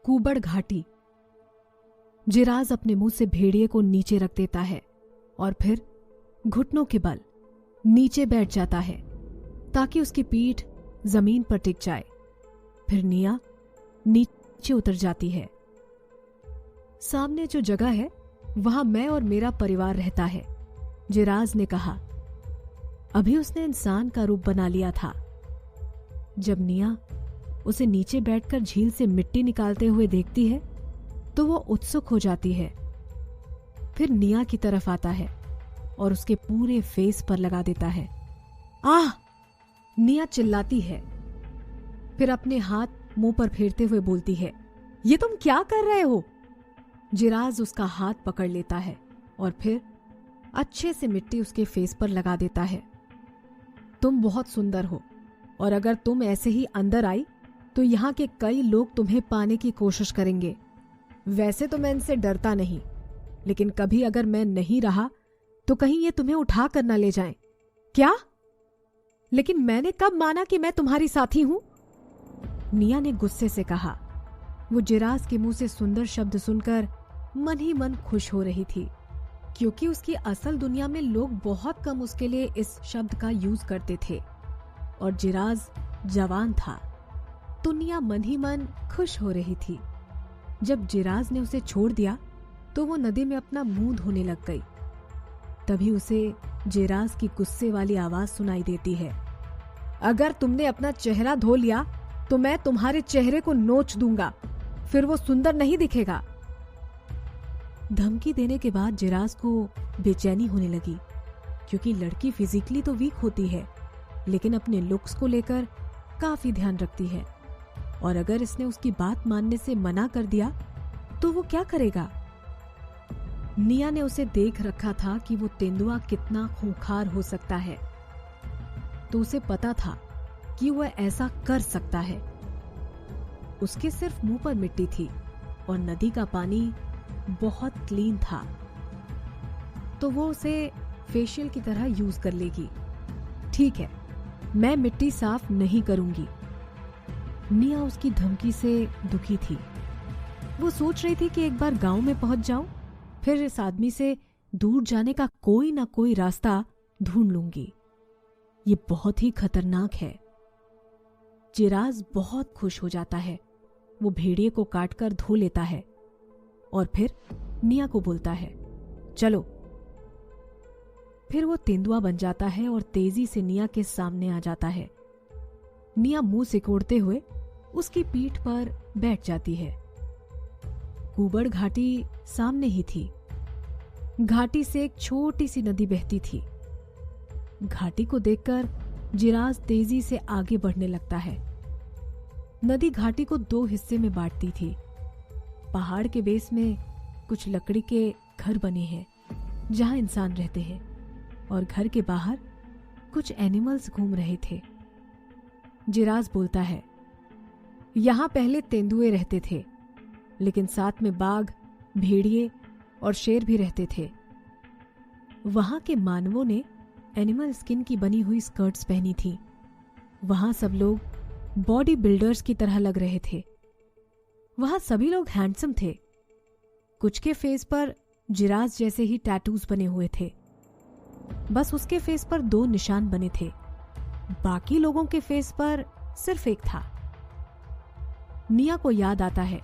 कूबड़ घाटी। जिराज अपने मुंह से भेड़िए को नीचे रख देता है और फिर घुटनों के बल नीचे बैठ जाता है ताकि उसकी पीठ जमीन पर टिक जाए। फिर निया नीचे उतर जाती है। सामने जो जगह है वहां मैं और मेरा परिवार रहता है, जिराज ने कहा। अभी उसने इंसान का रूप बना लिया था। जब निया उसे नीचे बैठकर झील से मिट्टी निकालते हुए देखती है तो वो उत्सुक हो जाती है। फिर निया की तरफ आता है और उसके पूरे फेस पर लगा देता है। आह! निया चिल्लाती है, फिर अपने हाथ मुंह पर फेरते हुए बोलती है, ये तुम क्या कर रहे हो? जिराज उसका हाथ पकड़ लेता है और फिर अच्छे से मिट्टी उसके फेस पर लगा देता है। तुम बहुत सुंदर हो और अगर तुम ऐसे ही अंदर आई तो यहाँ के कई लोग तुम्हें पाने की कोशिश करेंगे। वैसे तो मैं इनसे डरता नहीं, लेकिन कभी अगर मैं नहीं रहा तो कहीं ये तुम्हें उठा कर ना ले जाएं। क्या? लेकिन मैंने कब माना कि मैं तुम्हारी साथी हूं? निया ने गुस्से से कहा। वो जिराज के मुंह से सुंदर शब्द सुनकर मन ही मन खुश हो रही थी, क्योंकि उसकी असल दुनिया में लोग बहुत कम उसके लिए इस शब्द का यूज करते थे और जिराज जवान था तो निया मन ही मन खुश हो रही थी। जब जिराज ने उसे छोड़ दिया तो वो नदी में अपना मुंह धोने लग गई। तभी उसे जिराज की गुस्से वाली आवाज सुनाई देती है, अगर तुमने अपना चेहरा धो लिया तो मैं तुम्हारे चेहरे को नोच दूंगा, फिर वो सुंदर नहीं दिखेगा। धमकी देने के बाद जिराज को बेचैनी होने लगी, क्योंकि लड़की फिजिकली तो वीक होती है लेकिन अपने लुक्स को लेकर काफी ध्यान रखती है, और अगर इसने उसकी बात मानने से मना कर दिया तो वो क्या करेगा? निया ने उसे देख रखा था कि वो तेंदुआ कितना खूंखार हो सकता है, तो उसे पता था कि वह ऐसा कर सकता है। उसके सिर्फ मुंह पर मिट्टी थी और नदी का पानी बहुत क्लीन था, तो वो उसे फेशियल की तरह यूज कर लेगी। ठीक है, मैं मिट्टी साफ नहीं करूंगी। निया उसकी धमकी से दुखी थी। वो सोच रही थी कि एक बार गांव में पहुंच जाऊं, फिर इस आदमी से दूर जाने का कोई ना कोई रास्ता ढूंढ लूंगी। ये बहुत ही खतरनाक है। जिराज बहुत खुश हो जाता है। वो भेड़िए को काटकर धो लेता है और फिर निया को बोलता है, चलो। फिर वो तेंदुआ बन जाता है और तेजी से निया के सामने आ जाता है। निया मुंह सिकोड़ते हुए उसकी पीठ पर बैठ जाती है। कूबड़ घाटी सामने ही थी। घाटी से एक छोटी सी नदी बहती थी। घाटी को देखकर जिराज तेजी से आगे बढ़ने लगता है। नदी घाटी को दो हिस्से में बांटती थी। पहाड़ के बेस में कुछ लकड़ी के घर बने हैं जहां इंसान रहते हैं, और घर के बाहर कुछ एनिमल्स घूम रहे थे। जिराज बोलता है, यहां पहले तेंदुए रहते थे, लेकिन साथ में बाघ, भेड़िए और शेर भी रहते थे। वहां के मानवों ने एनिमल स्किन की बनी हुई स्कर्ट्स पहनी थी। वहां सब लोग बॉडी बिल्डर्स की तरह लग रहे थे। वहां सभी लोग हैंडसम थे। कुछ के फेस पर जिराज जैसे ही टैटूज बने हुए थे। बस उसके फेस पर 2 निशान बने थे। बाकी लोगों के फेस पर सिर्फ एक था। निया को याद आता है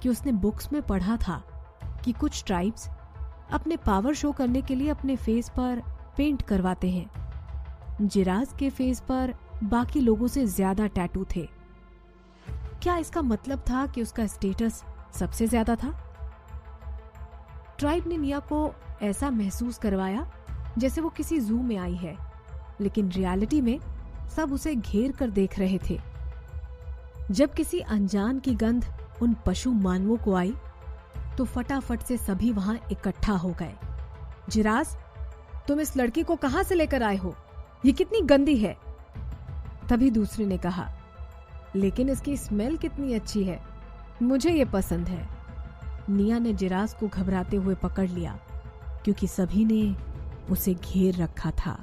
कि उसने बुक्स में पढ़ा था कि कुछ ट्राइब्स अपने पावर शो करने के लिए अपने फेस पर पेंट करवाते हैं। जिराज के फेस पर बाकी लोगों से ज्यादा टैटू थे। क्या इसका मतलब था कि उसका स्टेटस सबसे ज्यादा था? ट्राइब ने निया को ऐसा महसूस करवाया जैसे वो किसी जू में आई है, लेकिन रियलिटी में सब उसे घेर कर देख रहे थे। जब किसी अनजान की गंध उन पशु मानवों को आई तो फटाफट से सभी वहां इकट्ठा हो गए। जिराज, तुम इस लड़की को कहां से लेकर आए हो? ये कितनी गंदी है। तभी दूसरे ने कहा, लेकिन इसकी स्मेल कितनी अच्छी है, मुझे ये पसंद है। निया ने जिराज को घबराते हुए पकड़ लिया, क्योंकि सभी ने उसे घेर रखा था।